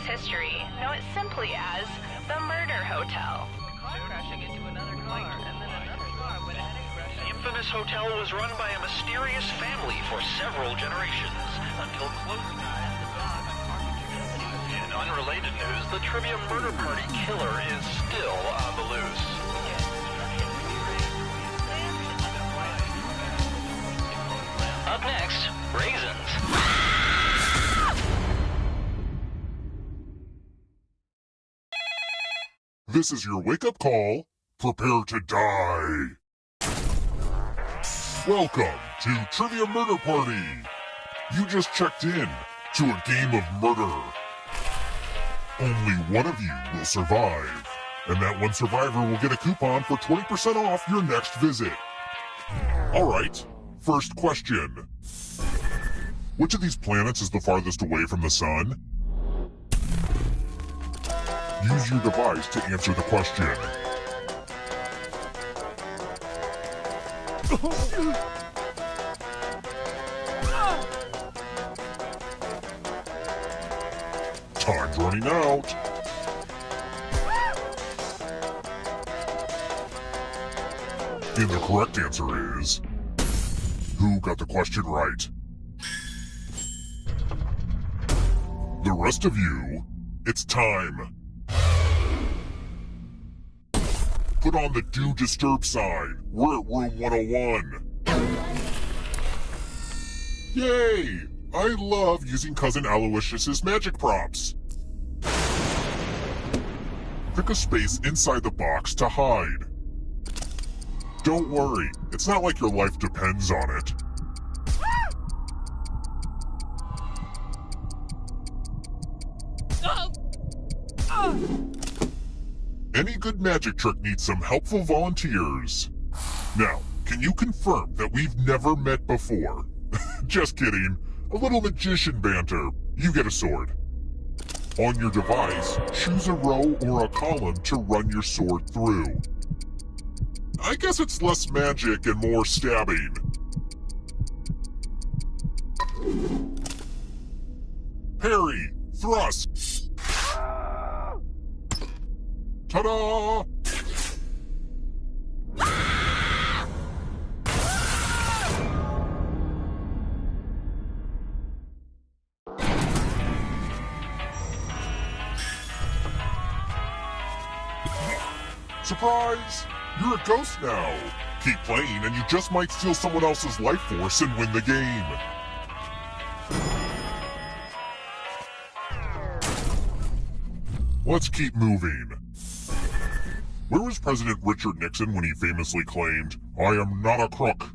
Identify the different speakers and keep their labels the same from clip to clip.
Speaker 1: its history, know it simply as the Murder Hotel.
Speaker 2: Crashing into another car, and then another car went ahead and crashed.
Speaker 3: The infamous hotel was run by a mysterious family for several generations, until close time. In unrelated news, the trivia murder party killer is still on the loose. Up next, raisins.
Speaker 4: This is your wake-up call. Prepare to die. Welcome to Trivia Murder Party. You just checked in to a game of murder. Only one of you will survive, and that one survivor will get a coupon for 20% off your next visit. All right, first question. Which of these planets is the farthest away from the sun? Use your device to answer the question. Time's running out. And the correct answer is... Who got the question right? The rest of you, it's time. Put on the Do Disturb sign. We're at room 101. Yay! I love using Cousin Aloysius's magic props. Pick a space inside the box to hide. Don't worry, it's not like your life depends on it. Any good magic trick needs some helpful volunteers. Now, can you confirm that we've never met before? Just kidding. A little magician banter. You get a sword. On your device, choose a row or a column to run your sword through. I guess it's less magic and more stabbing. Parry! Thrust! Ta-da! Surprise! You're a ghost now. Keep playing and you just might steal someone else's life force and win the game. Let's keep moving. Where was President Richard Nixon when he famously claimed, "I am not a crook"?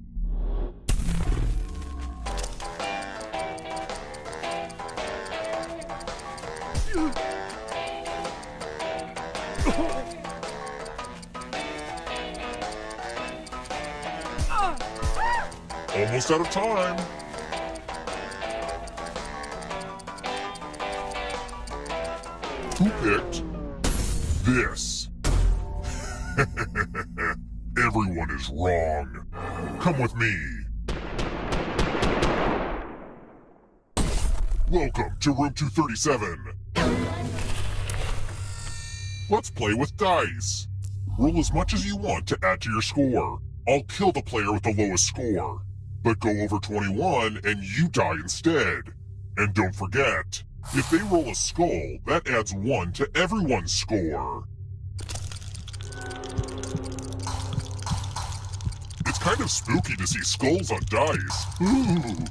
Speaker 4: Almost out of time. Who picked this? Everyone is wrong. Come with me. Welcome to room 237. Let's play with dice. Roll as much as you want to add to your score. I'll kill the player with the lowest score. But go over 21 and you die instead. And don't forget, if they roll a skull, that adds 1 to everyone's score. It's kind of spooky to see skulls on dice. Ooh.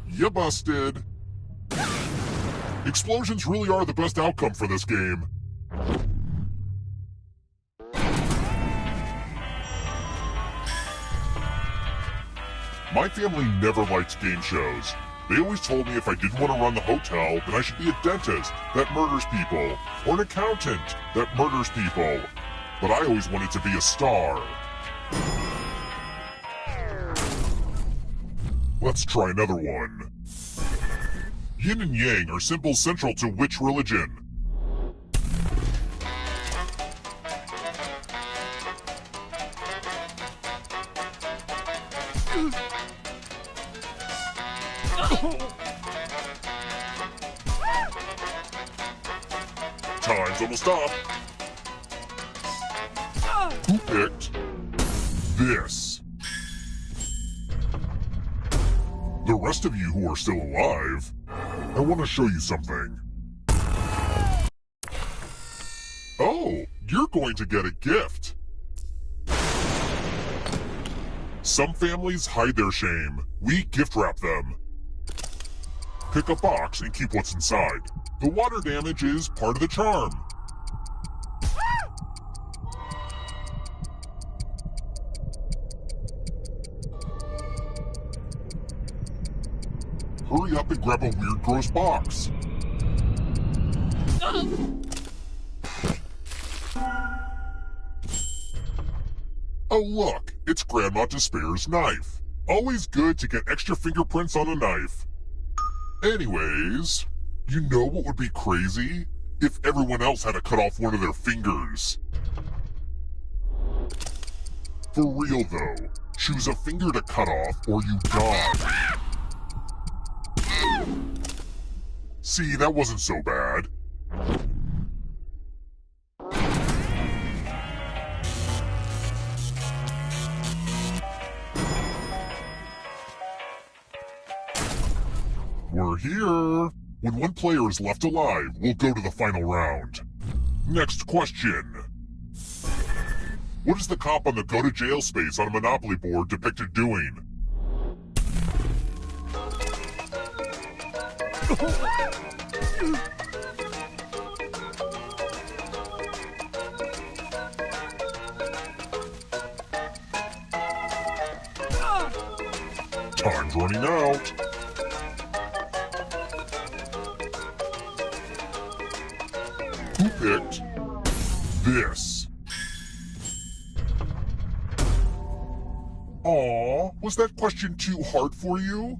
Speaker 4: You busted. Explosions really are the best outcome for this game. My family never liked game shows. They always told me if I didn't want to run the hotel, then I should be a dentist that murders people, or an accountant that murders people. But I always wanted to be a star. Let's try another one. Yin and yang are symbols central to which religion? Time's almost up. Who picked this? The rest of you who are still alive, I want to show you something. Oh, you're going to get a gift. Some families hide their shame. We gift wrap them. Pick a box and keep what's inside. The water damage is part of the charm. Hurry up and grab a weird, gross box. Oh look, it's Grandma Despair's knife. Always good to get extra fingerprints on a knife. Anyways, you know what would be crazy? If everyone else had to cut off one of their fingers. For real though, choose a finger to cut off or you die. See, that wasn't so bad. We're here. When one player is left alive, we'll go to the final round. Next question. What is the cop on the go to jail space on a Monopoly board depicted doing? Time's running out. Who picked this? Aw, was that question too hard for you?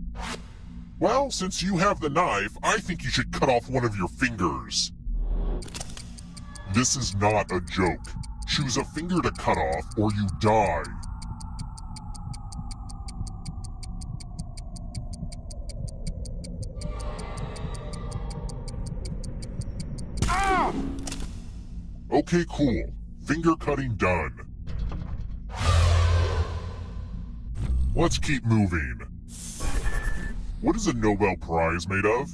Speaker 4: Well, since you have the knife, I think you should cut off one of your fingers. This is not a joke. Choose a finger to cut off or you die. Ah! Okay, cool. Finger cutting done. Let's keep moving. What is a Nobel Prize made of?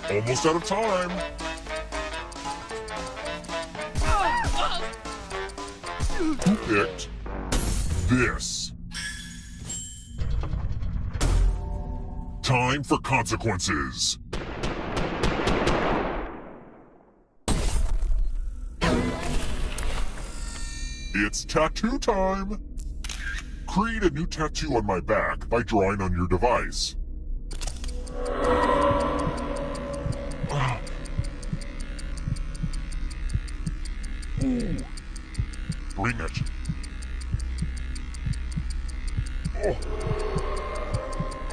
Speaker 4: Almost out of time. Who picked this? Time for consequences. It's tattoo time. Create a new tattoo on my back by drawing on your device. Ooh. Bring it. Oh.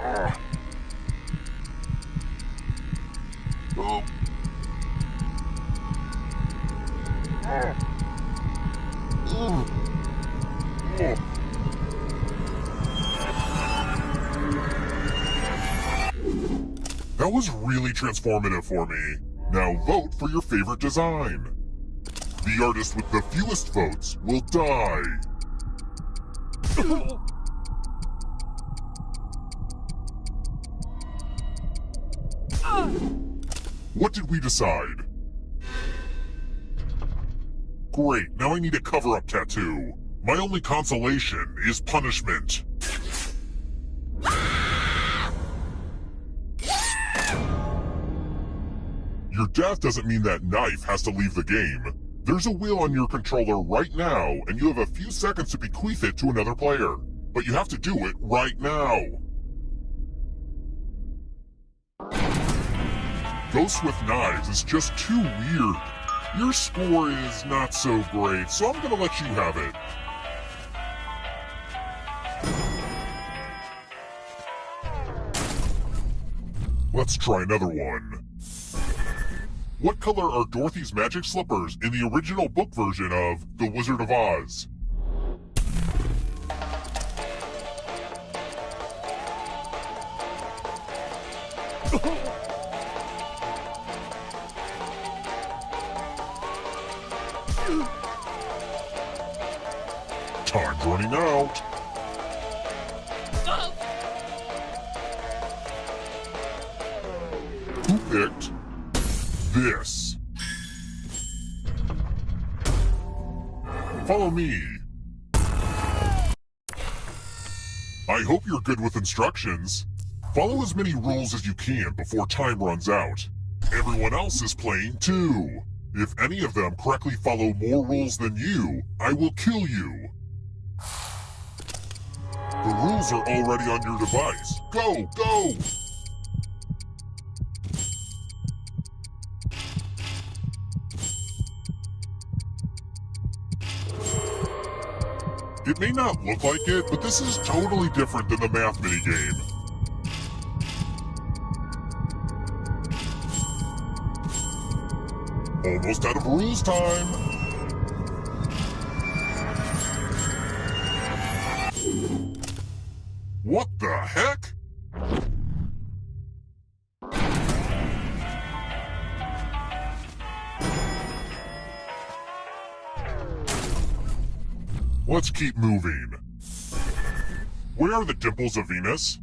Speaker 4: Ah. Oh. Ah. Oh. Oh. That was really transformative for me. Now vote for your favorite design. The artist with the fewest votes will die. What did we decide? Great, now I need a cover-up tattoo. My only consolation is punishment. Your death doesn't mean that knife has to leave the game. There's a wheel on your controller right now, and you have a few seconds to bequeath it to another player. But you have to do it right now. Ghosts with knives is just too weird. Your score is not so great, so I'm gonna let you have it. Let's try another one. What color are Dorothy's magic slippers in the original book version of The Wizard of Oz? Time's running out. Who picked this? Follow me. I hope you're good with instructions. Follow as many rules as you can before time runs out. Everyone else is playing too. If any of them correctly follow more rules than you, I will kill you. The rules are already on your device. Go, go! It may not look like it, but this is totally different than the math minigame. Almost out of rules time. What the heck? Let's keep moving. Where are the dimples of Venus?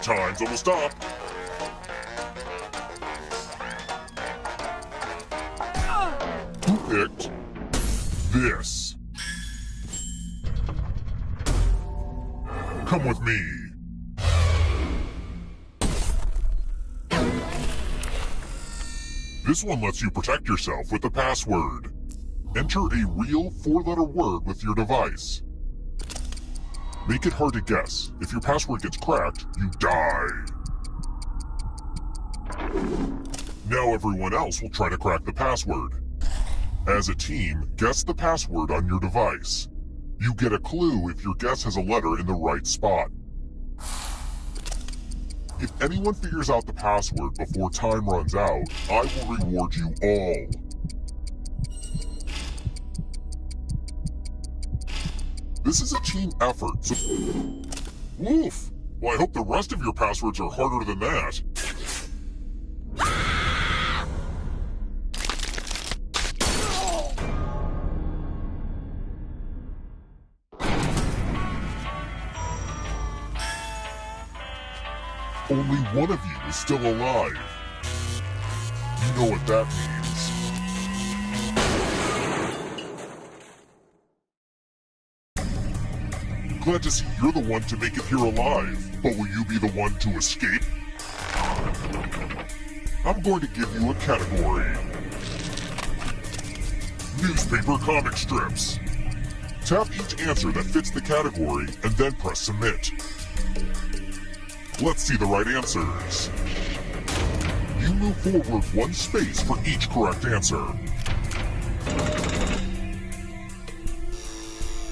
Speaker 4: Time's almost up. Who picked this? Come with me. This one lets you protect yourself with a password. Enter a real 4-letter word with your device. Make it hard to guess. If your password gets cracked, you die. Now everyone else will try to crack the password. As a team, guess the password on your device. You get a clue if your guess has a letter in the right spot. If anyone figures out the password before time runs out, I will reward you all. This is a team effort, so... Woof! Well, I hope the rest of your passwords are harder than that. Only one of you is still alive. You know what that means. Glad to see you're the one to make it here alive, but will you be the one to escape? I'm going to give you a category. Newspaper comic strips. Tap each answer that fits the category and then press submit. Let's see the right answers. You move forward 1 space for each correct answer.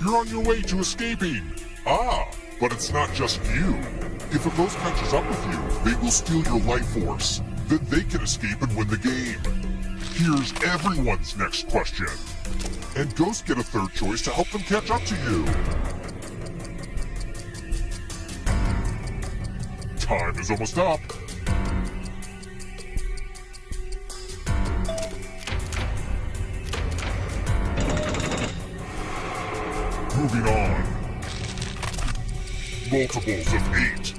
Speaker 4: You're on your way to escaping. Ah, but it's not just you. If a ghost catches up with you, they will steal your life force. Then they can escape and win the game. Here's everyone's next question. And ghosts get a third choice to help them catch up to you. Time is almost up. Moving on. Multiples of 8.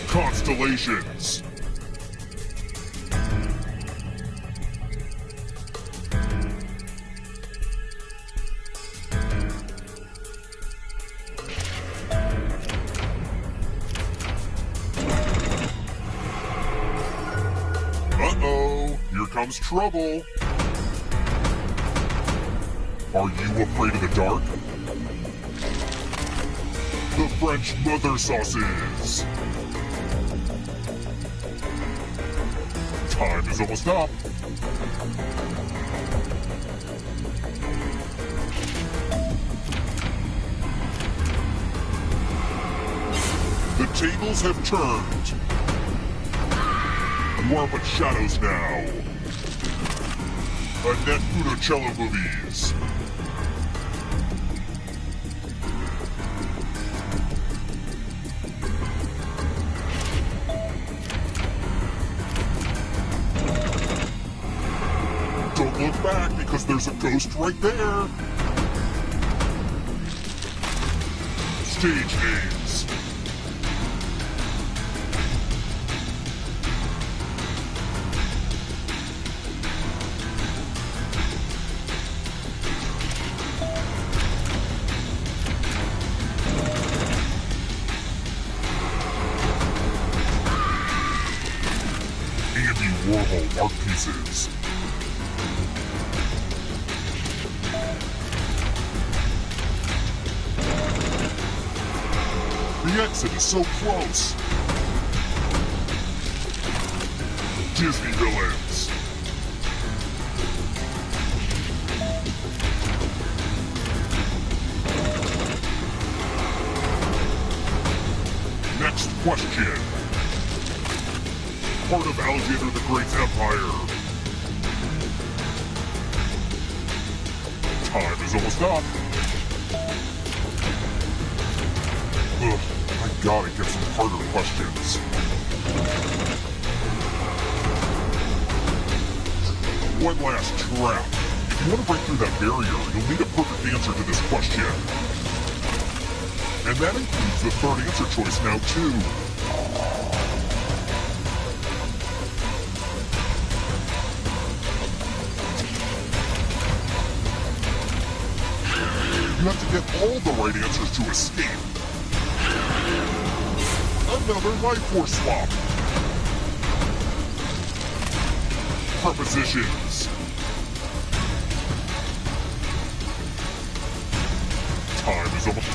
Speaker 4: Constellations. comes trouble. Are you afraid of the dark? The French mother sauces. Time is almost up. The tables have turned. You are but shadows now. Annette Funicello movies. Don't look back because there's a ghost right there. Stage names. Andy Warhol art pieces. The exit is so close. Disney villains. Next question. Part of Alexander the Great's empire. Time is almost up. Ugh, I gotta get some harder questions. One last trap. If you want to break through that barrier, you'll need a perfect answer to this question. And that includes the third answer choice now, too. You have to get all the right answers to escape. Another life force swap. Prepositions. Time is almost...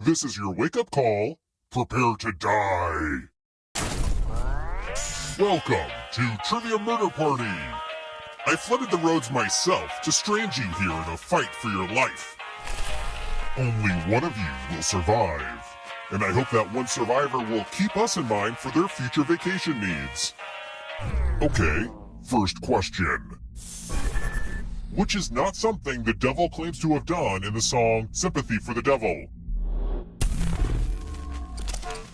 Speaker 4: This is your wake-up call. Prepare to die. Welcome to Trivia Murder Party. I flooded the roads myself to strand you here in a fight for your life. Only one of you will survive, and I hope that one survivor will keep us in mind for their future vacation needs. Okay, first question. Which is not something the devil claims to have done in the song Sympathy for the Devil?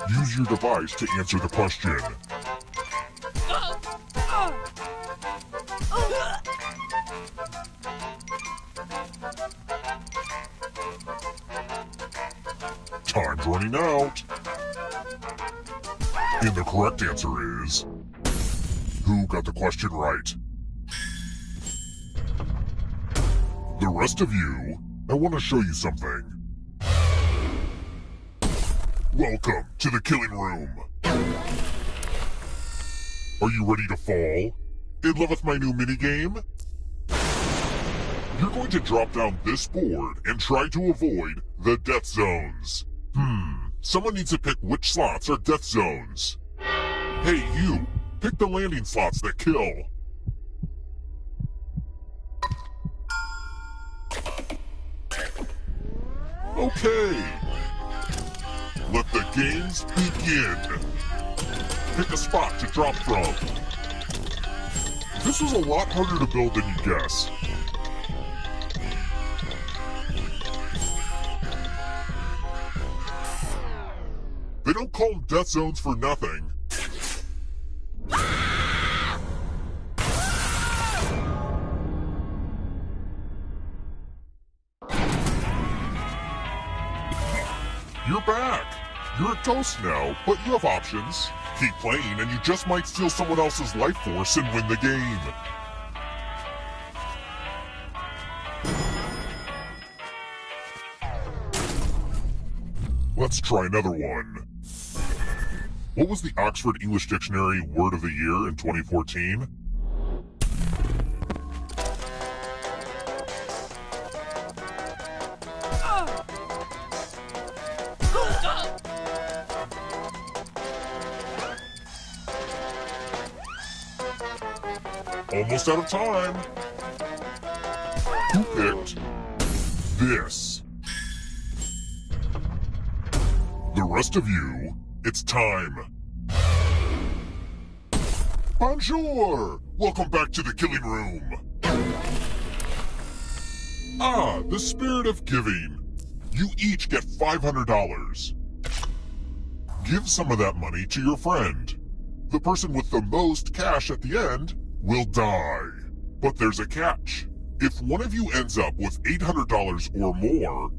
Speaker 4: Use your device to answer the question. Time's running out. And the correct answer is... Who got the question right? The rest of you, I want to show you something. Welcome to the killing room. Are you ready to fall? In love with my new minigame? You're going to drop down this board and try to avoid the death zones. Someone needs to pick which slots are death zones. Hey, you! Pick the landing slots that kill. Okay. Let the games begin. Pick a spot to drop from. This was a lot harder to build than you guess. They don't call them death zones for nothing. You're back. You're a ghost now, but you have options. Keep playing and you just might steal someone else's life force and win the game. Let's try another one. What was the Oxford English Dictionary Word of the Year in 2014? Almost out of time. Who picked this? The rest of you, it's time. Bonjour! Welcome back to the killing room. Ah, the spirit of giving. You each get $500. Give some of that money to your friend. The person with the most cash at the end will die. But there's a catch. If one of you ends up with $800 or more,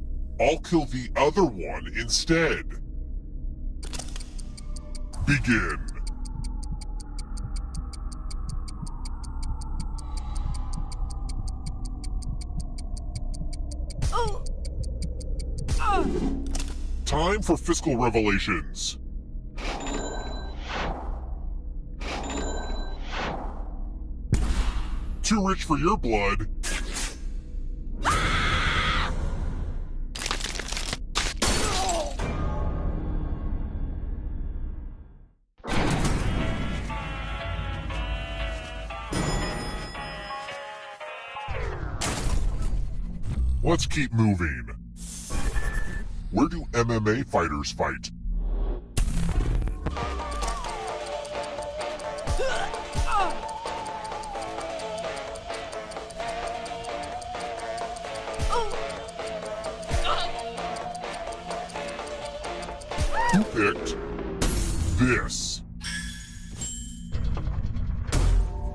Speaker 4: I'll kill the other one instead. Begin. Time for fiscal revelations. Too rich for your blood. Let's keep moving. Where do MMA fighters fight? Who picked this?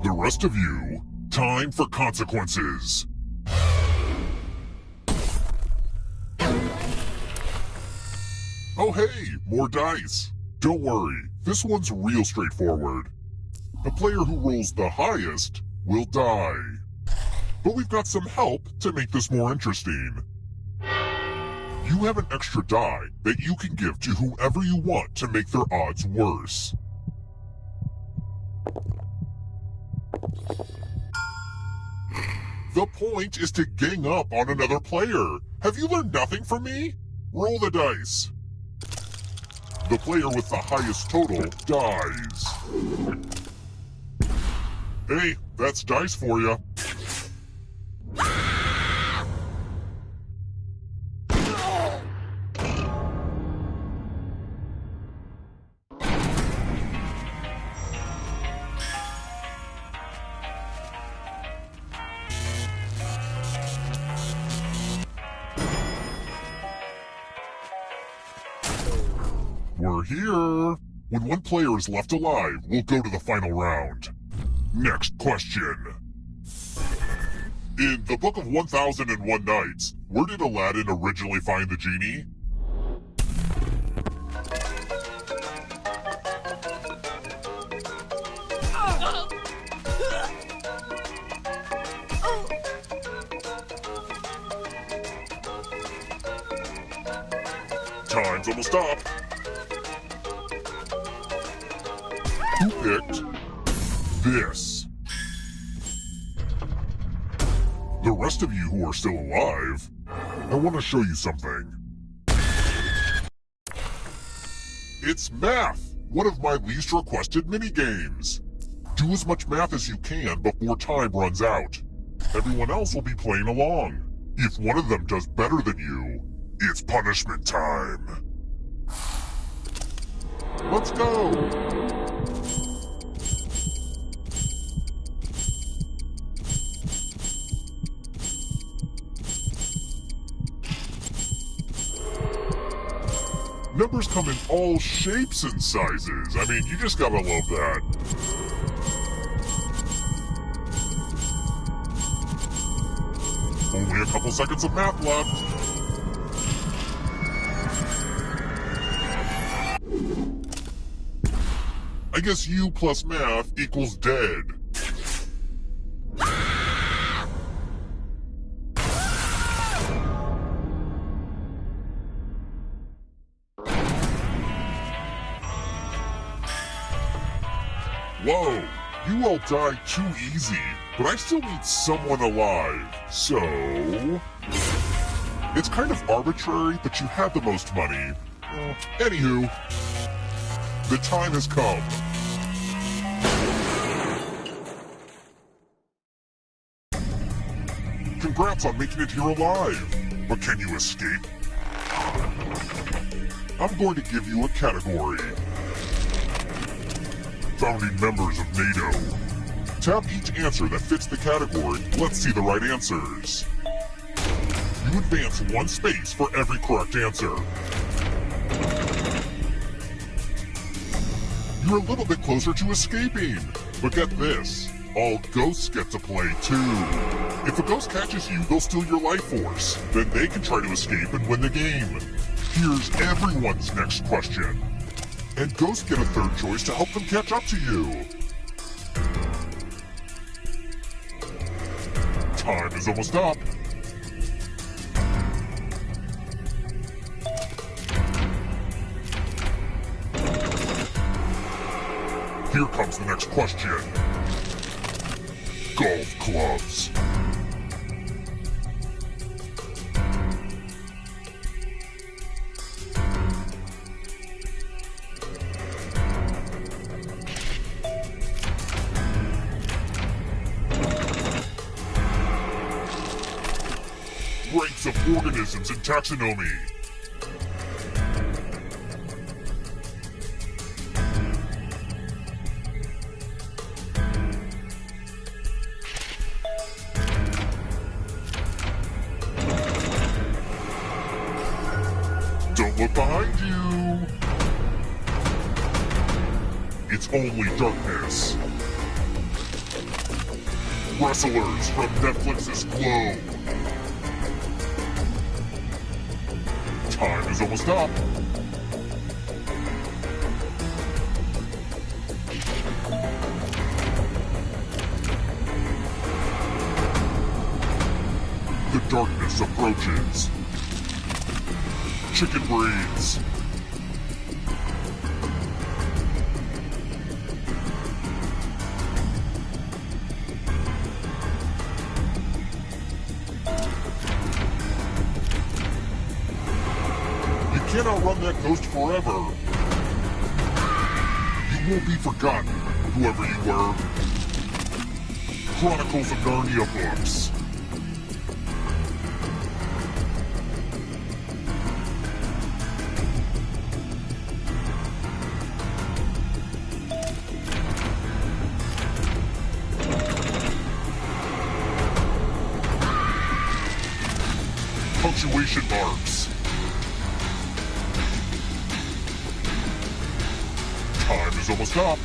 Speaker 4: The rest of you, time for consequences. Oh hey, more dice. Don't worry, this one's real straightforward. The player who rolls the highest will die. But we've got some help to make this more interesting. You have an extra die that you can give to whoever you want to make their odds worse. The point is to gang up on another player. Have you learned nothing from me? Roll the dice. The player with the highest total dies. Hey, that's dice for you. We're here. When one player is left alive, we'll go to the final round. Next question. In the Book of 1001 Nights, where did Aladdin originally find the genie? Time's almost up. Who picked this? The rest of you who are still alive, I want to show you something. It's math, one of my least requested minigames. Do as much math as you can before time runs out. Everyone else will be playing along. If one of them does better than you, it's punishment time. Let's go! Numbers come in all shapes and sizes. I mean, you just gotta love that. Only a couple seconds of math left. I guess U plus math equals dead. Whoa, you all died too easy, but I still need someone alive, so... It's kind of arbitrary, but you had the most money. Anywho, the time has come. Congrats on making it here alive, but can you escape? I'm going to give you a category. Founding members of NATO. Tap each answer that fits the category. Let's see the right answers. You advance one space for every correct answer. You're a little bit closer to escaping. But get this, all ghosts get to play too. If a ghost catches you, they'll steal your life force. Then they can try to escape and win the game. Here's everyone's next question. And ghosts get a third choice to help them catch up to you. Time is almost up. Here comes the next question. Golf clubs. Ranks of organisms in taxonomy. Don't look behind you. It's only darkness. Wrestlers from Netflix's Glow. Time is almost up. The darkness approaches. Chicken breeds. can't outrun that ghost forever. You won't be forgotten, whoever you were. Chronicles of Narnia books. Punctuation marks. Time is almost up.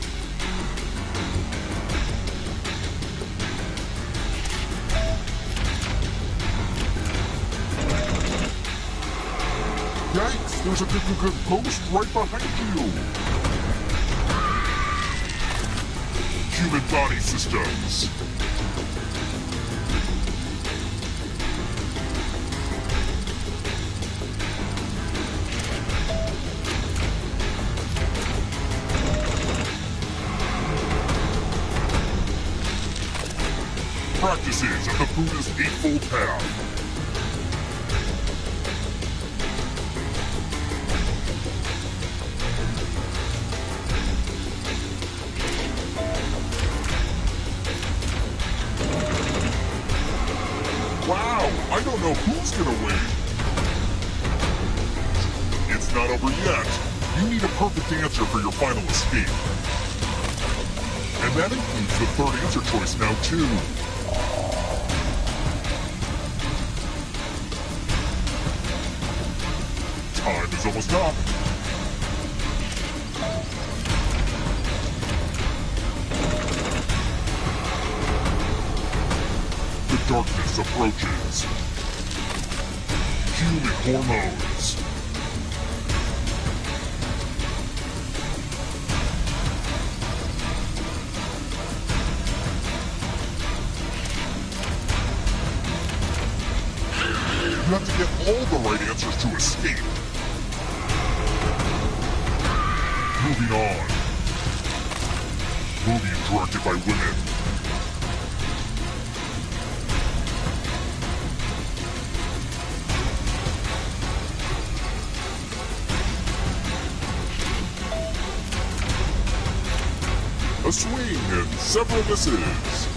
Speaker 4: Yikes, there's a ghost right behind you. Human body systems. Practices of the Buddha's Eightfold Path. Wow, I don't know who's gonna win. It's not over yet. You need a perfect answer for your final escape. And that includes the third answer choice now, too. Time is almost up. The darkness approaches. Human hormones. You have to get all the right answers to escape. Moving on. Movie directed by women. A swing and several misses.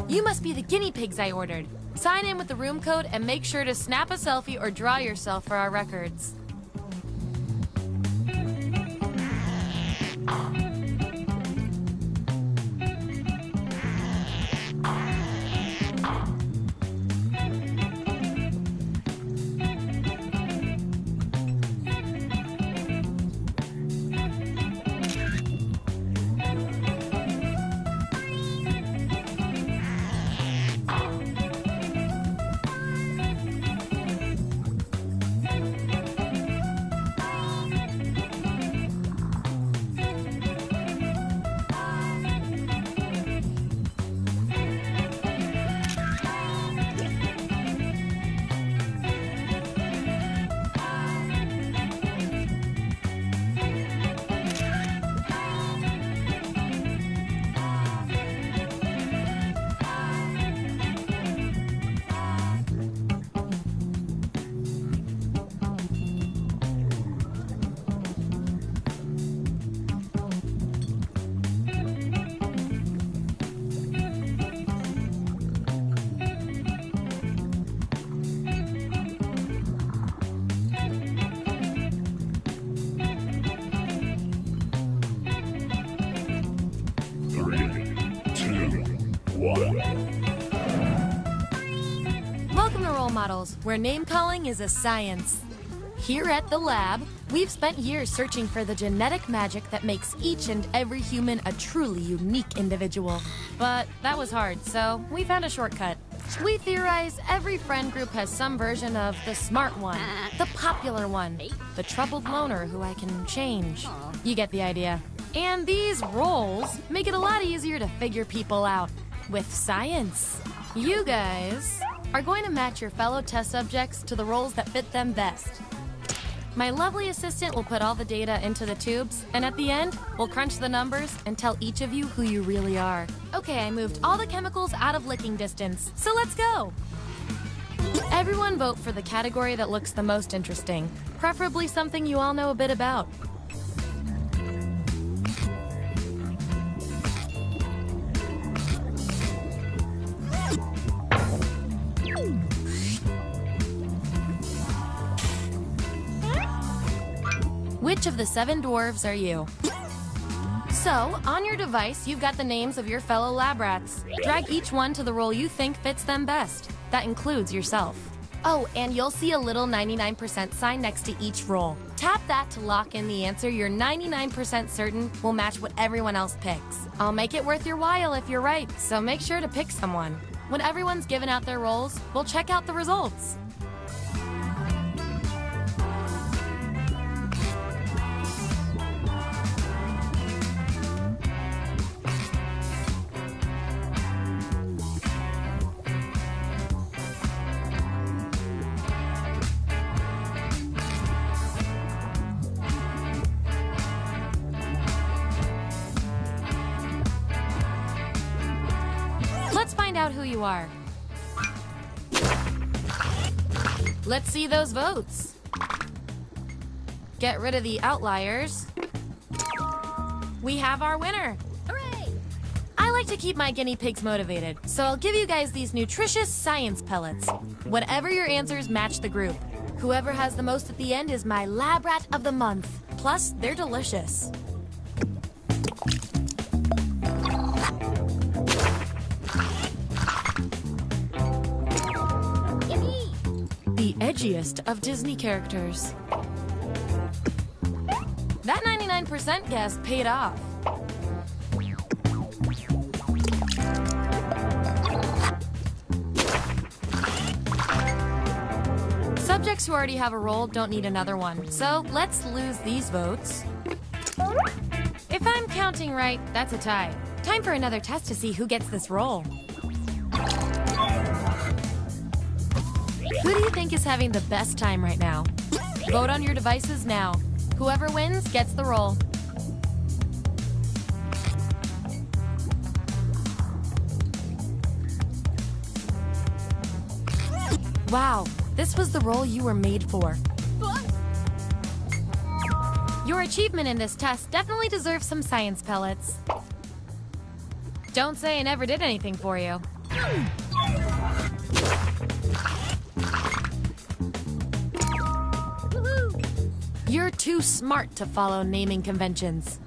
Speaker 5: You must be the guinea pigs I ordered. Sign in with the room code and make sure to snap a selfie or draw yourself for our records. Welcome to Role Models, where name calling is a science. Here at the lab, we've spent years searching for the genetic magic that makes each and every human a truly unique individual. But that was hard, so we found a shortcut. We theorize every friend group has some version of the smart one, the popular one, the troubled loner who I can change. You get the idea. And these roles make it a lot easier to figure people out with science. You guys are going to match your fellow test subjects to the roles that fit them best. My lovely assistant will put all the data into the tubes, and at the end, we'll crunch the numbers and tell each of you who you really are. Okay, I moved all the chemicals out of licking distance, so let's go! Everyone vote for the category that looks the most interesting, preferably something you all know a bit about. Which of the 7 dwarves are you? So, on your device, you've got the names of your fellow lab rats. Drag each one to the role you think fits them best. That includes yourself. Oh, and you'll see a little 99% sign next to each role. Tap that to lock in the answer you're 99% certain will match what everyone else picks. I'll make it worth your while if you're right, so make sure to pick someone. When everyone's given out their roles, we'll check out the results. Let's find out who you are. Let's see those votes. Get rid of the outliers. We have our winner. Hooray! I like to keep my guinea pigs motivated, so I'll give you guys these nutritious science pellets. Whatever your answers, match the group. Whoever has the most at the end is my lab rat of the month. Plus, they're delicious. The edgiest of Disney characters. That 99% guess paid off. Subjects who already have a role don't need another one, so let's lose these votes. If I'm counting right, that's a tie. Time for another test to see who gets this role. Who do you think is having the best time right now? Vote on your devices now. Whoever wins gets the role. Wow, this was the role you were made for. Your achievement in this test definitely deserves some science pellets. Don't say I never did anything for you. You're too smart to follow naming conventions.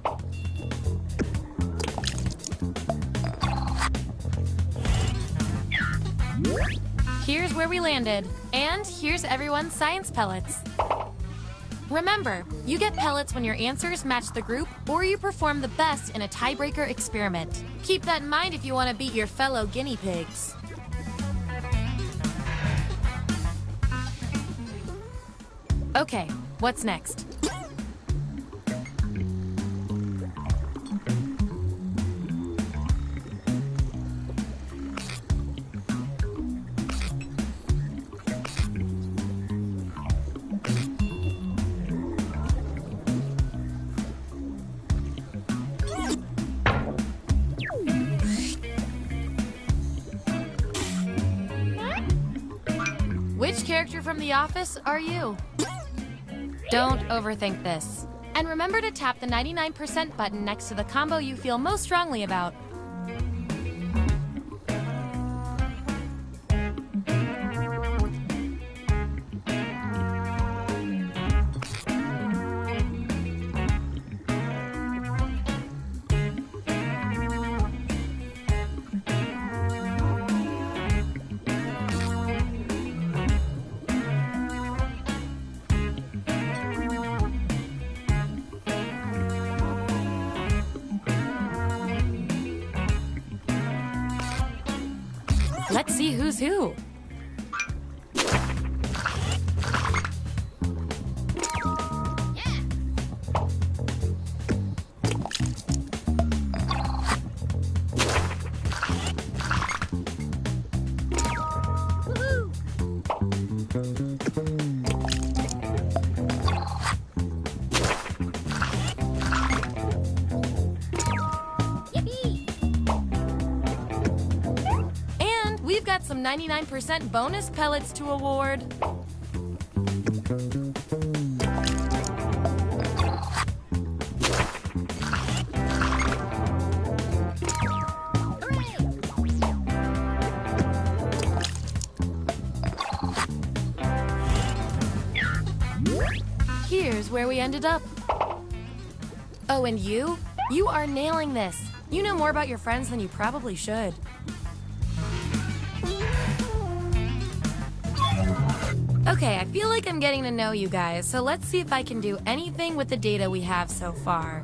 Speaker 5: Here's where we landed, and here's everyone's science pellets. Remember, you get pellets when your answers match the group or you perform the best in a tiebreaker experiment. Keep that in mind if you want to beat your fellow guinea pigs. Okay, what's next? Which character from The Office are you? Don't overthink this. And remember to tap the 99% button next to the combo you feel most strongly about. Let's see who's who. We've got some 99% bonus pellets to award. Here's where we ended up. Oh, and you? You are nailing this. You know more about your friends than you probably should. Okay, I feel like I'm getting to know you guys, so let's see if I can do anything with the data we have so far.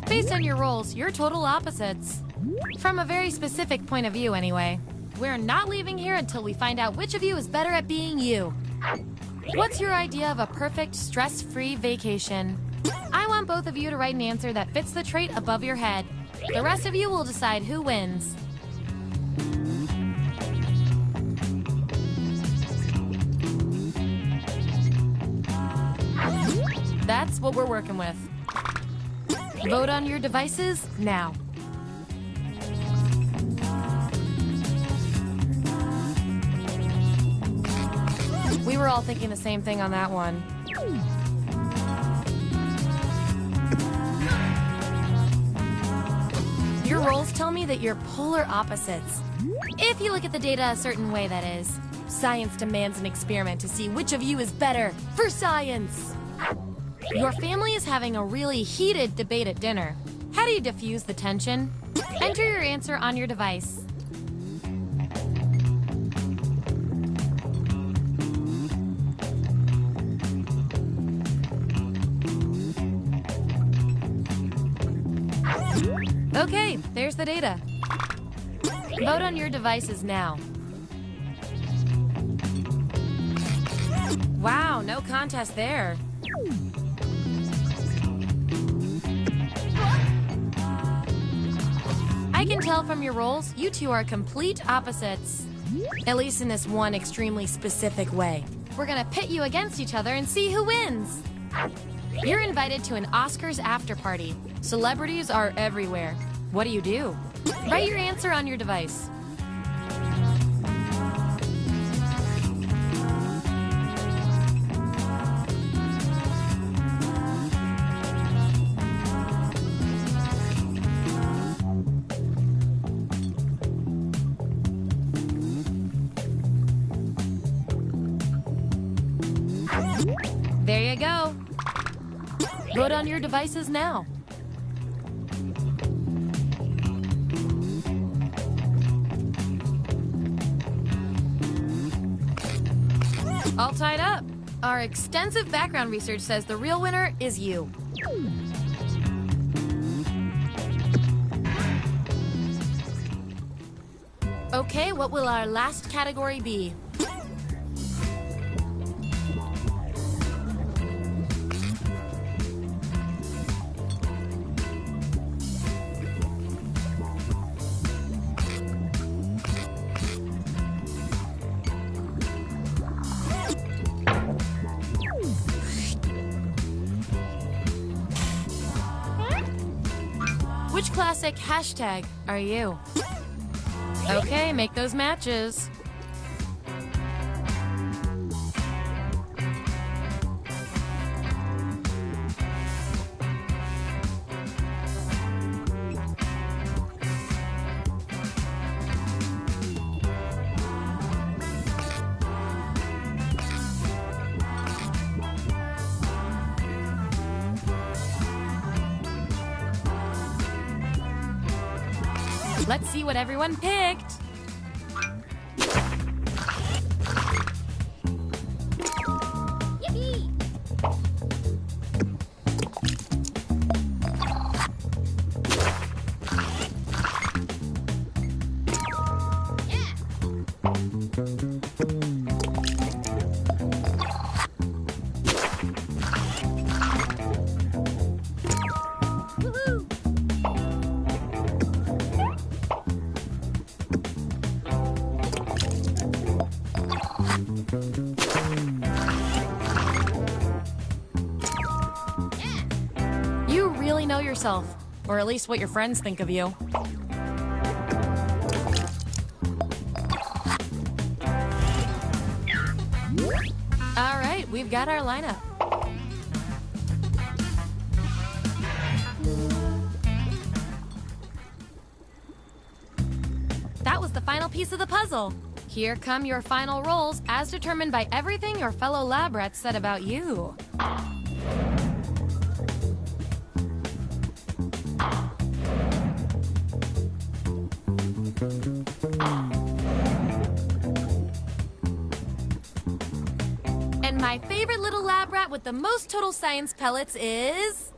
Speaker 5: Based on your roles, you're total opposites. From a very specific point of view, anyway. We're not leaving here until we find out which of you is better at being you. What's your idea of a perfect, stress-free vacation? I want both of you to write an answer that fits the trait above your head. The rest of you will decide who wins. That's what we're working with. Vote on your devices now. We were all thinking the same thing on that one. Your roles tell me that you're polar opposites. If you look at the data a certain way, that is. Science demands an experiment to see which of you is better for science. Your family is having a really heated debate at dinner. How do you diffuse the tension? Enter your answer on your device. Okay, there's the data. Vote on your devices now. Wow, no contest there. I can tell from your roles, you two are complete opposites. At least in this one extremely specific way. We're gonna pit you against each other and see who wins. You're invited to an Oscars after party. Celebrities are everywhere. What do? Write your answer on your device. There you go. Vote on your devices now. All tied up. Our extensive background research says the real winner is you. Okay, what will our last category be? Which classic hashtag are you? Okay, make those matches. Let's see what everyone picked. Yippee! really know yourself, or at least what your friends think of you. All right, we've got our lineup. That was the final piece of the puzzle. Here come your final rolls as determined by everything your fellow lab rats said about you. And my favorite little lab rat with the most total science pellets is...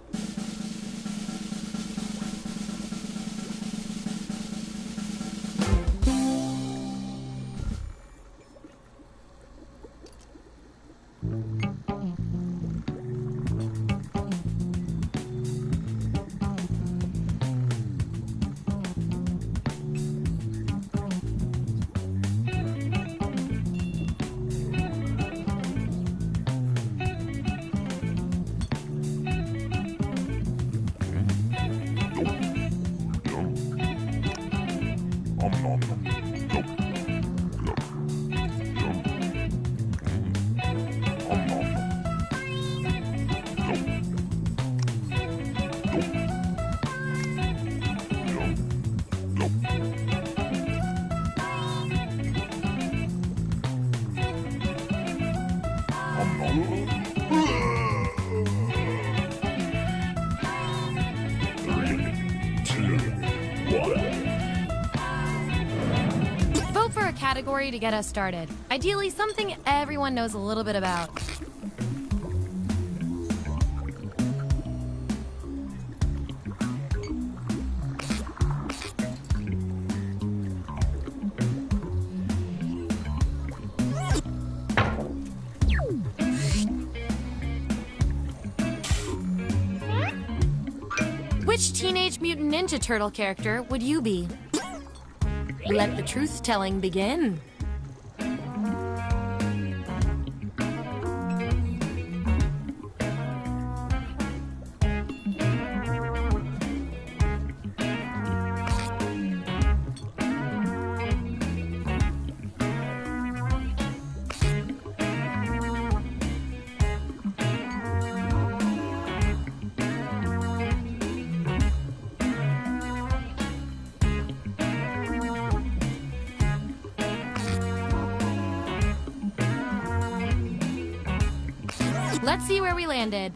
Speaker 5: Vote for a category to get us started. Ideally, something everyone knows a little bit about. Which Teenage Mutant Ninja Turtle character would you be? Let the truth-telling begin. Let's see where we landed.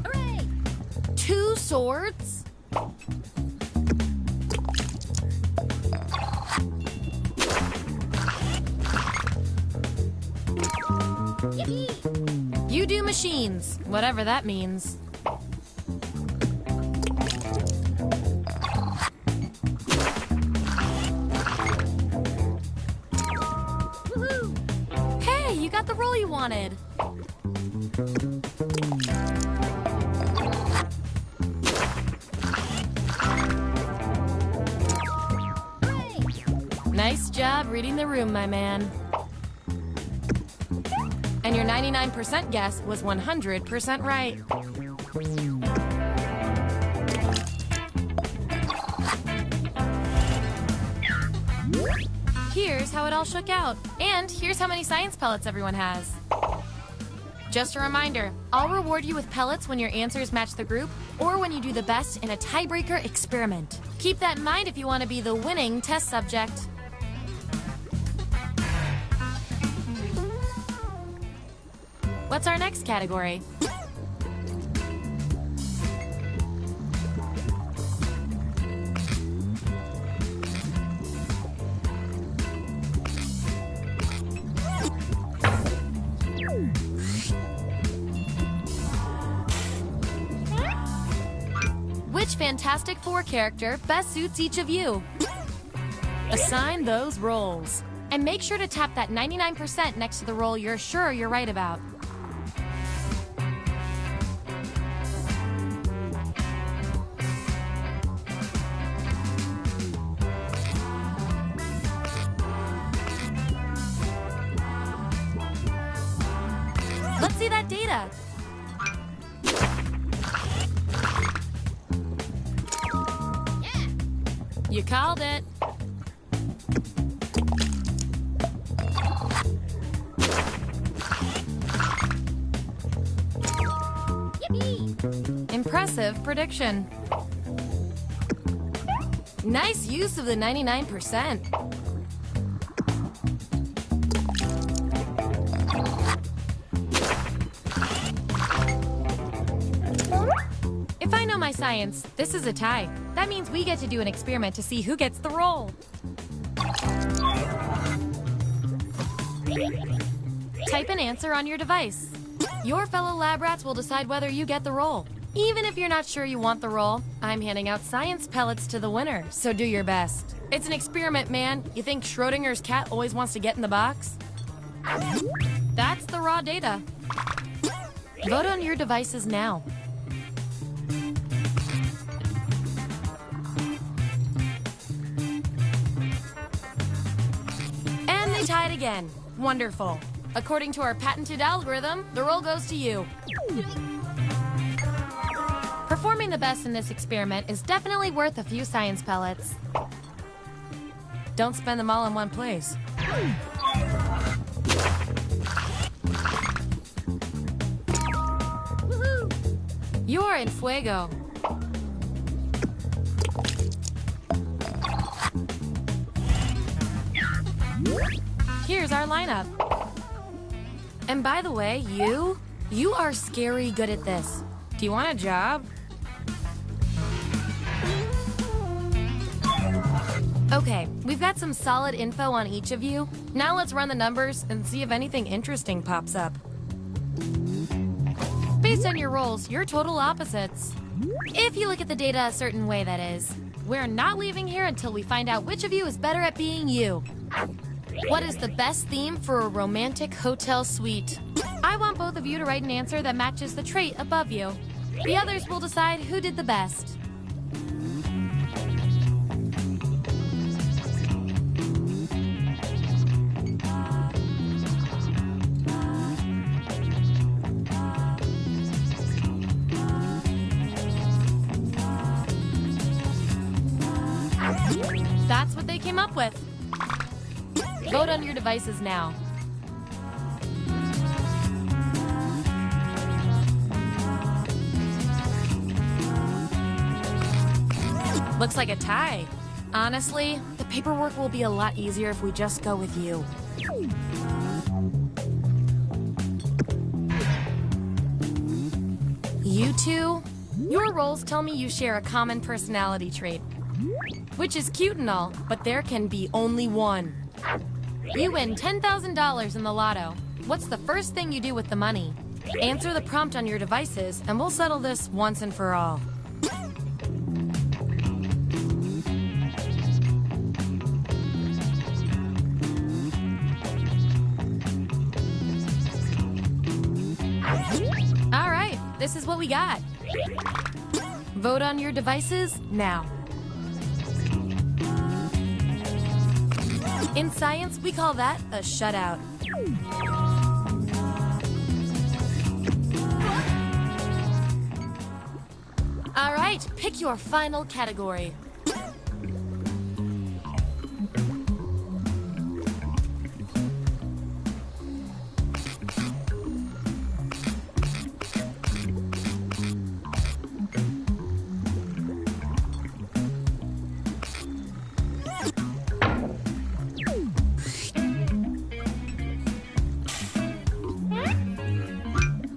Speaker 5: Hooray! 2 swords? Yippee! You do machines, whatever that means. You got the role you wanted. Nice job reading the room, my man. And your 99% guess was 100% right. Here's how it all shook out. And here's how many science pellets everyone has. Just a reminder, I'll reward you with pellets when your answers match the group or when you do the best in a tiebreaker experiment. Keep that in mind if you want to be the winning test subject. What's our next category? Which Fantastic Four character best suits each of you? Assign those roles. And make sure to tap that 99% next to the role you're sure you're right about. Let's see that data. You called it. Yippee! Impressive prediction. Nice use of the 99%. If I know my science, this is a tie. That means we get to do an experiment to see who gets the role. Type an answer on your device. Your fellow lab rats will decide whether you get the role. Even if you're not sure you want the role, I'm handing out science pellets to the winner, so do your best. It's an experiment, man. You think Schrodinger's cat always wants to get in the box? That's the raw data. Vote on your devices now. And they tied again. Wonderful. According to our patented algorithm, the role goes to you. Performing the best in this experiment is definitely worth a few science pellets. Don't spend them all in one place. You're in fuego. Here's our lineup. And by the way, you are scary good at this. Do you want a job? Okay, we've got some solid info on each of you. Now let's run the numbers and see if anything interesting pops up. Based on your roles, you're total opposites. If you look at the data a certain way, that is. We're not leaving here until we find out which of you is better at being you. What is the best theme for a romantic hotel suite? I want both of you to write an answer that matches the trait above you. The others will decide who did the best. That's what they came up with. Vote on your devices now. Looks like a tie. Honestly, the paperwork will be a lot easier if we just go with you. You two, your roles tell me you share a common personality trait. Which is cute and all, but there can be only one. You win $10,000 in the lotto. What's the first thing you do with the money? Answer the prompt on your devices, and we'll settle this once and for all. All right, this is what we got. Vote on your devices now. In science, we call that a shutout. All right, pick your final category.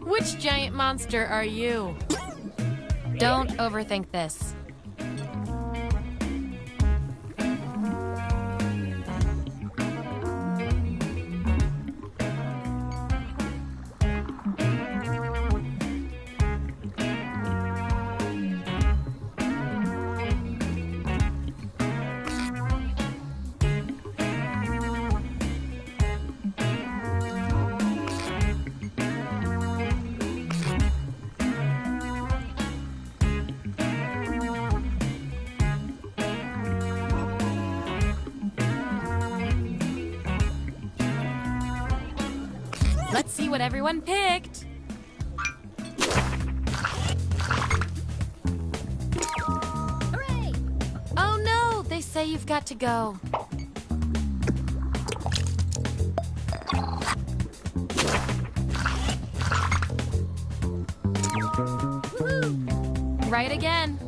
Speaker 5: Which giant monster are you? Don't overthink this. what everyone picked. Hooray! Oh no, they say you've got to go. Woohoo! Right again.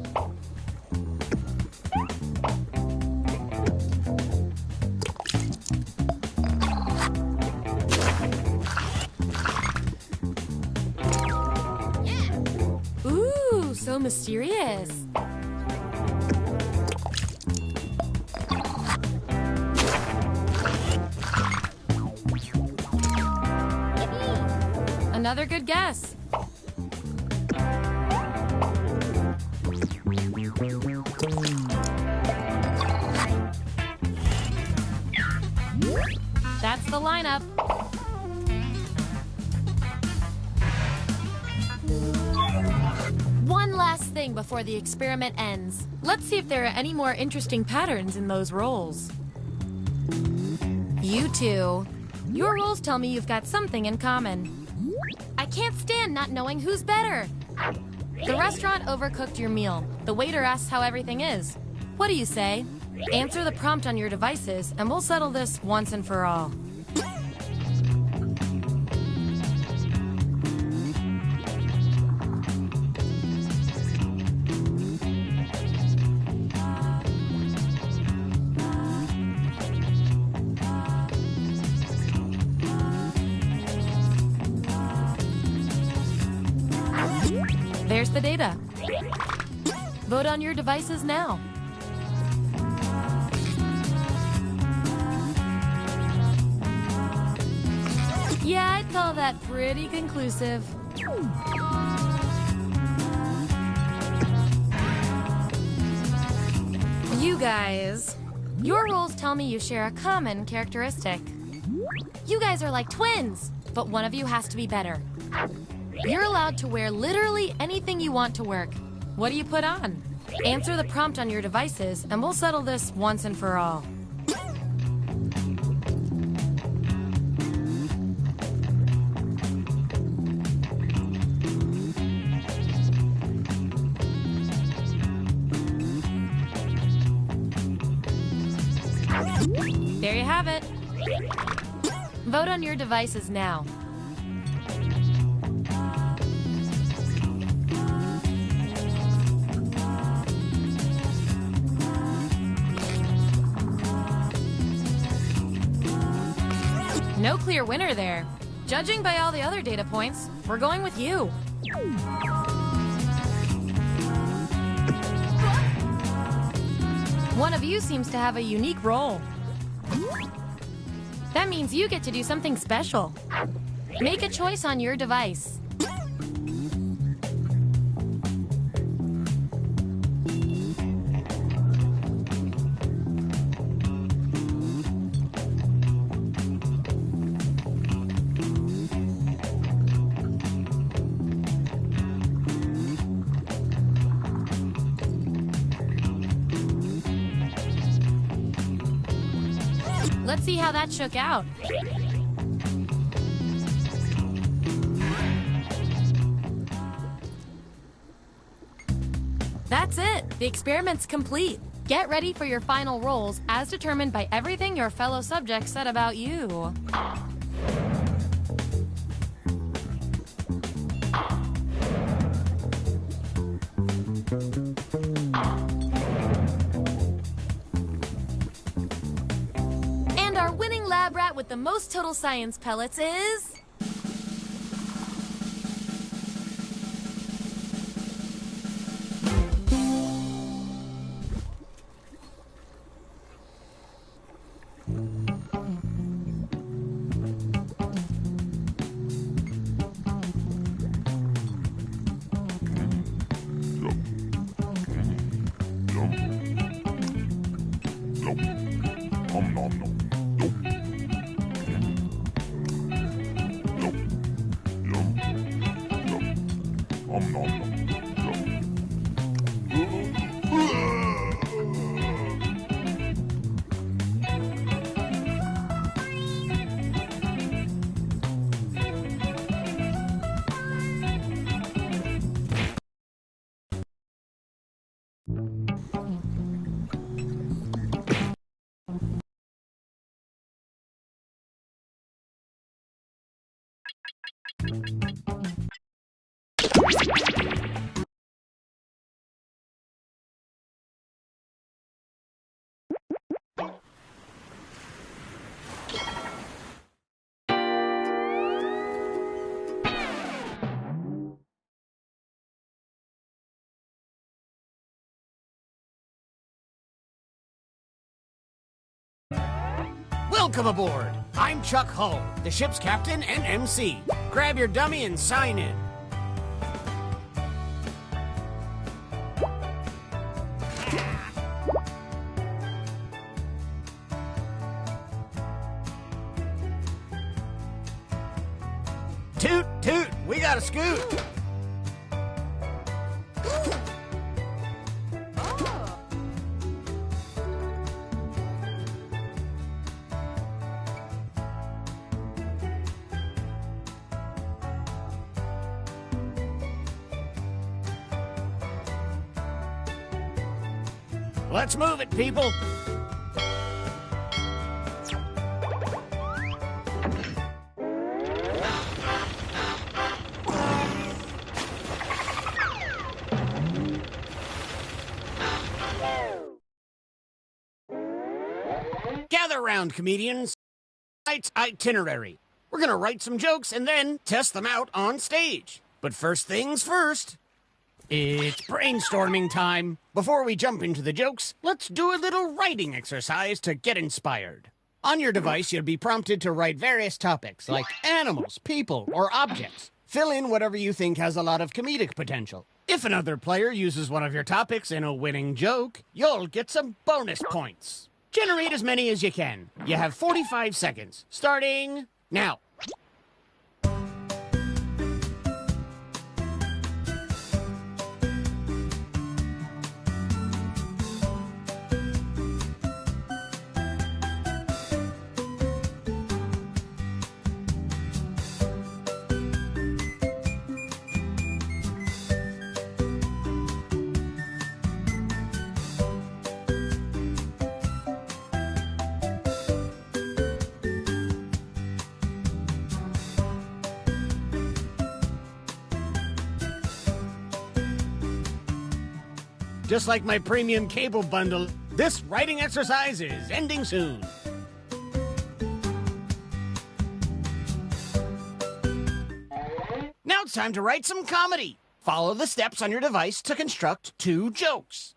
Speaker 5: Ooh, so mysterious. Another good guess. That's the lineup. One last thing before the experiment ends. Let's see if there are any more interesting patterns in those roles. You two. Your roles tell me you've got something in common. I can't stand not knowing who's better. The restaurant overcooked your meal. The waiter asks how everything is. What do you say? Answer the prompt on your devices, and we'll settle this once and for all. There's the data. Vote on your devices now. Yeah, I'd call that pretty conclusive. You guys, your roles tell me you share a common characteristic. You guys are like twins, but one of you has to be better. You're allowed to wear literally anything you want to work. What do you put on? Answer the prompt on your devices, and we'll settle this once and for all. There you have it. Vote on your devices now. No clear winner there. Judging by all the other data points, we're going with you. One of you seems to have a unique role. That means you get to do something special. Make a choice on your device. Let's see how that shook out. That's it. The experiment's complete. Get ready for your final roles as determined by everything your fellow subjects said about you. And our winning lab rat with the most total science pellets is...
Speaker 6: Welcome aboard! I'm Chuck Hull, the ship's captain and MC. Grab your dummy and sign in. Toot, toot, we got a scoot. Let's move it, people. Gather round, comedians. Tonight's itinerary. We're gonna write some jokes and then test them out on stage. But first things first. It's brainstorming time. Before we jump into the jokes, let's do a little writing exercise to get inspired. On your device, you'll be prompted to write various topics like animals, people, or objects. Fill in whatever you think has a lot of comedic potential. If another player uses one of your topics in a winning joke, you'll get some bonus points. Generate as many as you can. You have 45 seconds, starting now. Just like my premium cable bundle, this writing exercise is ending soon. Now it's time to write some comedy. Follow the steps on your device to construct 2 jokes.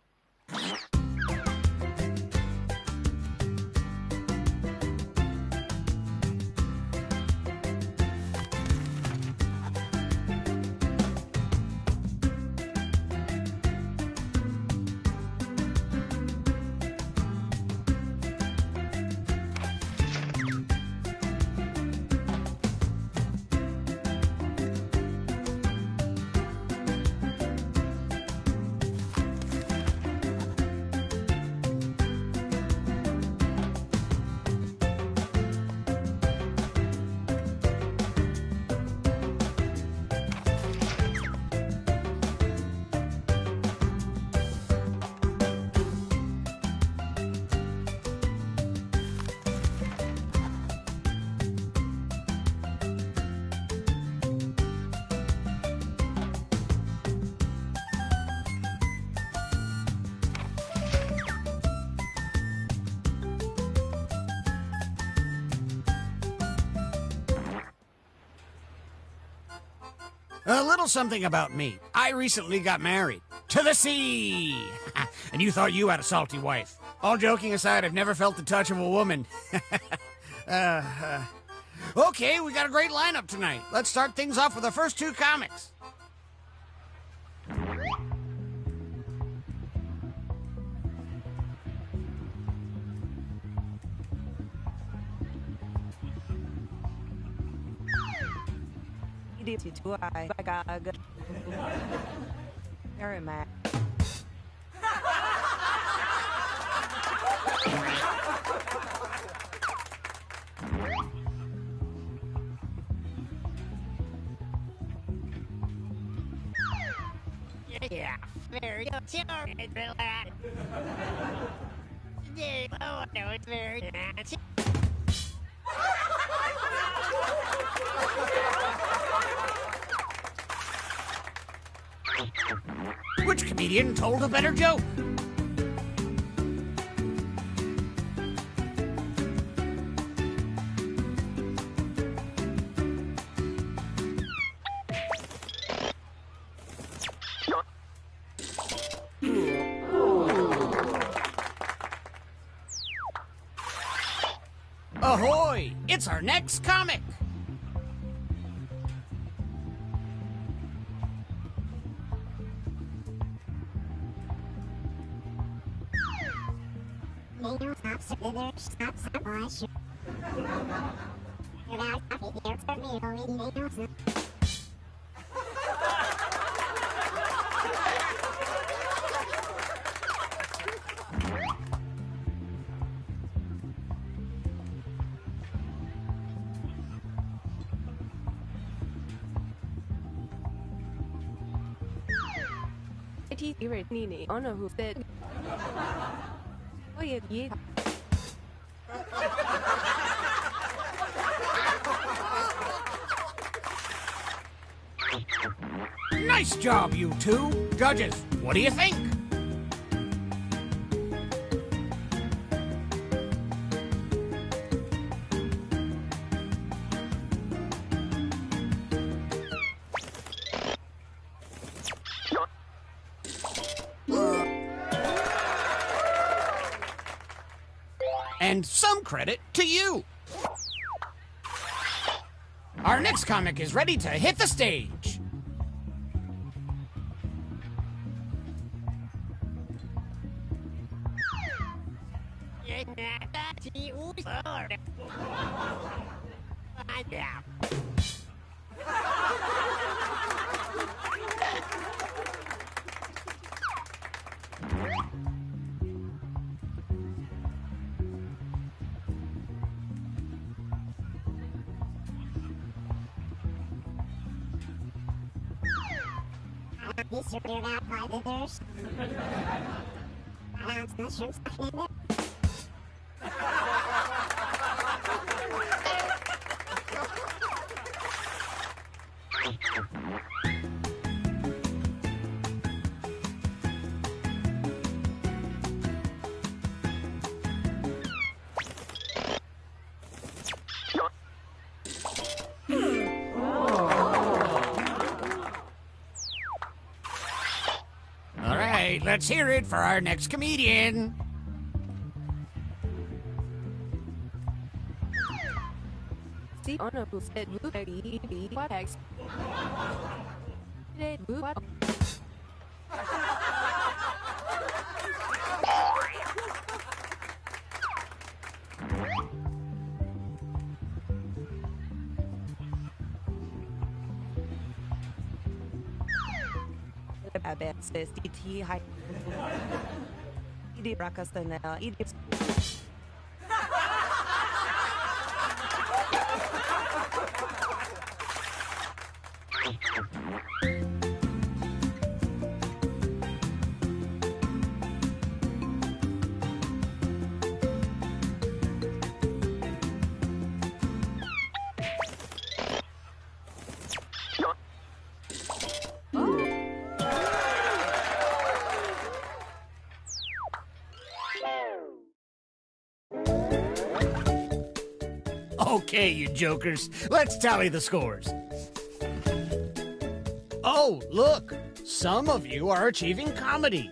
Speaker 6: A little something about me. I recently got married. To the sea! And you thought you had a salty wife. All joking aside, I've never felt the touch of a woman. Okay, we got a great lineup tonight. Let's start things off with the first 2 comics. Yeah, very oh, no, it's very Which comedian told a better joke? A it's our next comic.
Speaker 7: Nini on a who said, oh yeah.
Speaker 6: Nice job, you two. Judges, what do you think? And some credit to you. Our next comic is ready to hit the stage. All right, let's hear it for our next comedian.
Speaker 7: See on a who said, what X? What?
Speaker 8: Abet says DT high. Idi Rakastana, Idi.
Speaker 6: Okay, you jokers, let's tally the scores. Oh, look, some of you are achieving comedy.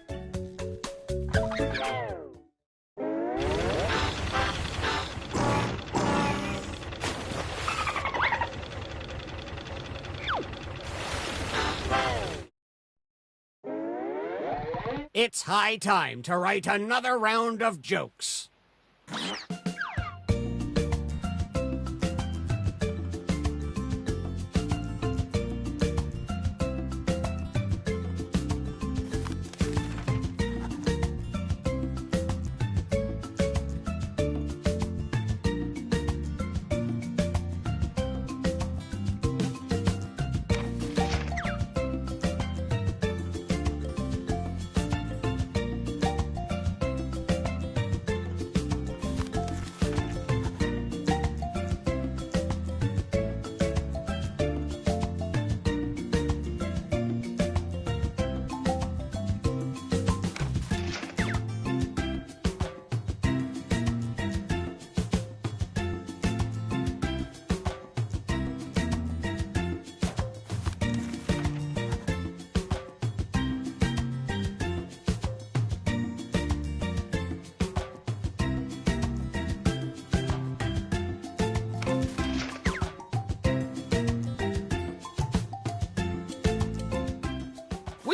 Speaker 6: It's high time to write another round of jokes.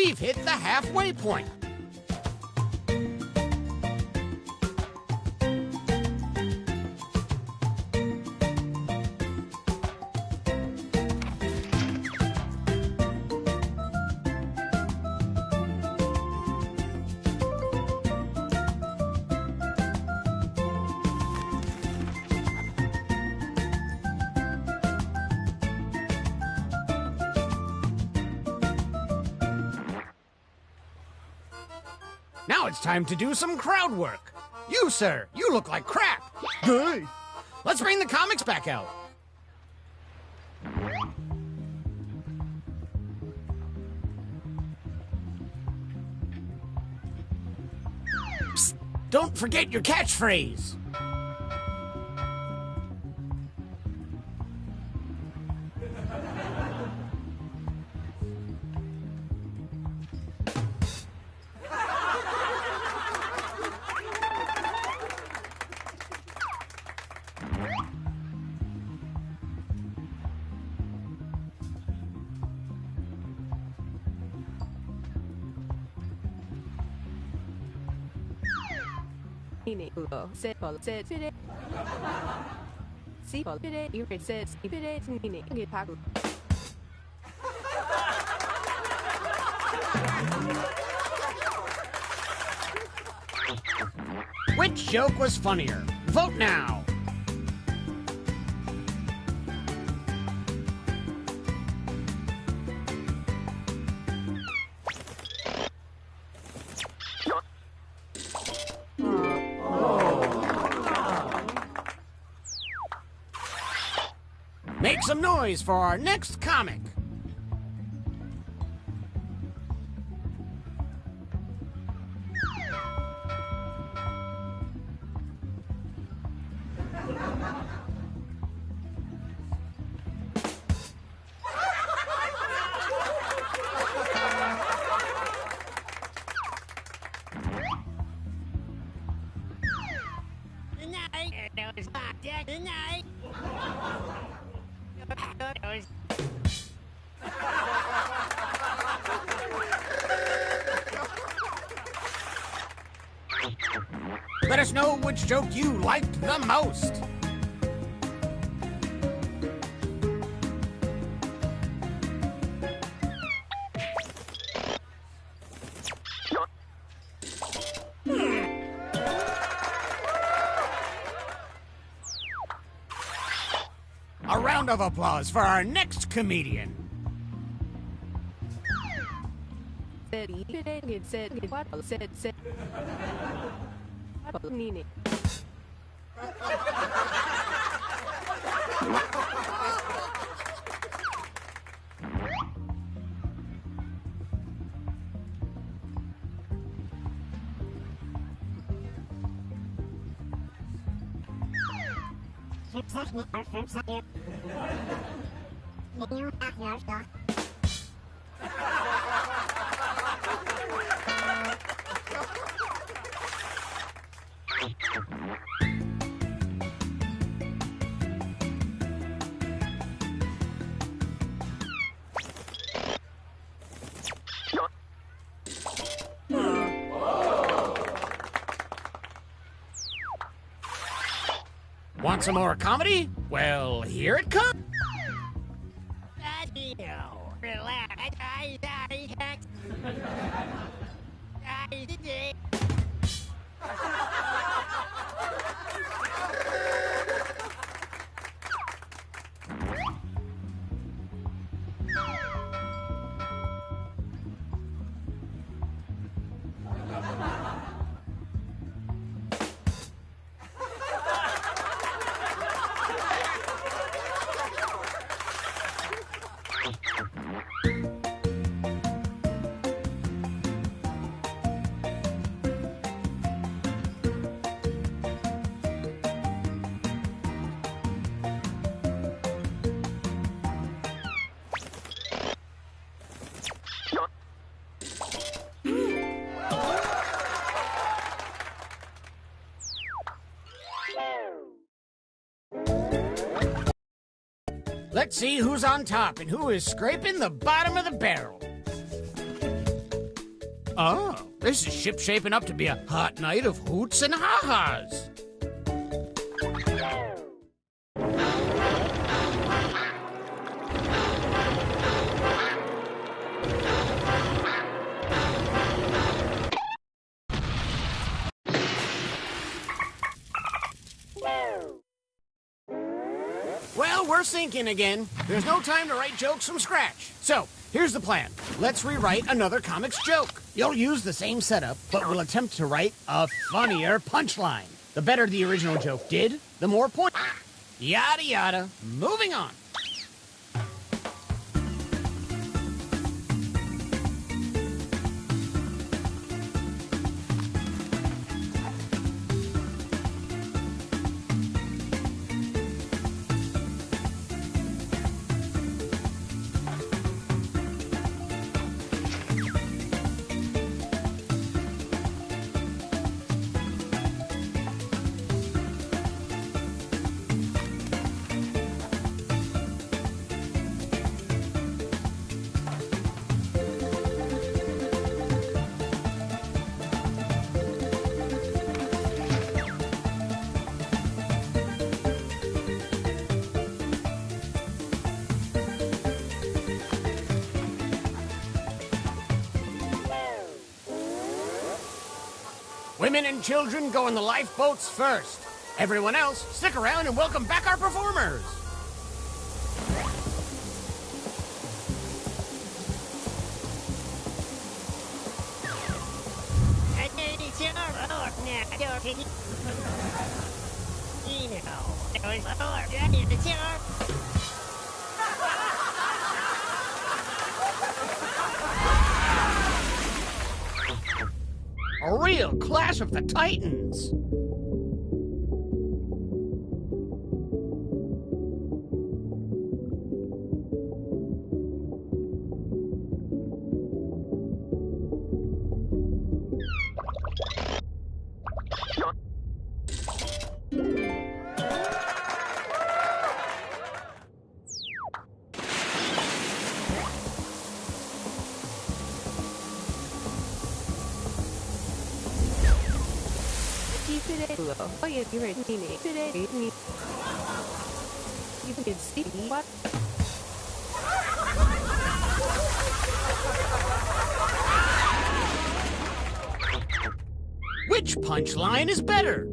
Speaker 6: we've hit the halfway point. Now it's time to do some crowd work. You, sir, you look like crap. Hey, let's bring the comics back out. Psst, don't forget your catchphrase.
Speaker 7: Ini ulo sepol sepide. Sepol pide irid sepide ini gipaku.
Speaker 6: Which joke was funnier? Vote now. Make some noise for our next comic. Let us know which joke you liked the most. A round of applause for our next comedian.
Speaker 7: Nini.
Speaker 6: Want some more comedy? Well, here it comes. Let's see who's on top and who is scraping the bottom of the barrel. Oh, this is shaping up to be a hot night of hoots and ha-has. Well, we're sinking again. There's no time to write jokes from scratch. So, here's the plan. Let's rewrite another comics joke. You'll use the same setup, but we'll attempt to write a funnier punchline. The better the original joke did, the more points. Yada yada. Moving on. Women and children go in the lifeboats first. Everyone else, stick around and welcome back our performers. A real clash of the Titans.
Speaker 7: You can see what?
Speaker 6: Which punchline is better?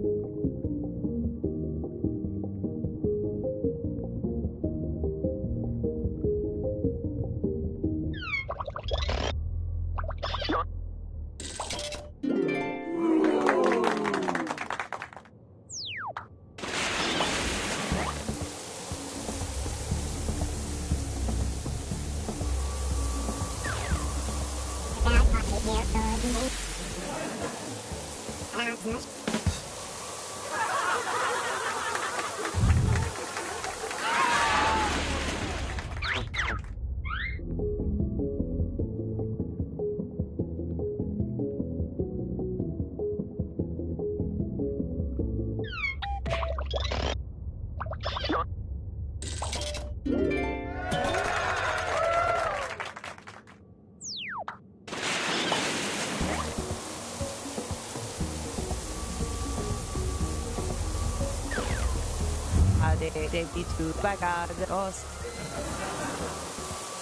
Speaker 8: They be too bad.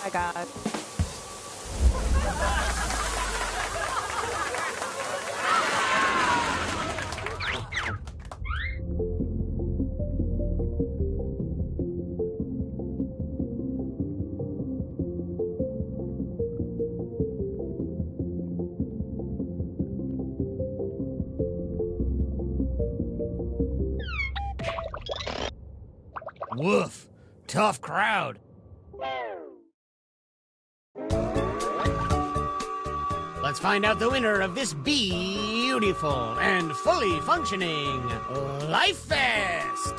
Speaker 8: I got.
Speaker 6: Woof. Tough crowd. Let's find out the winner of this beautiful and fully functioning Life Fest.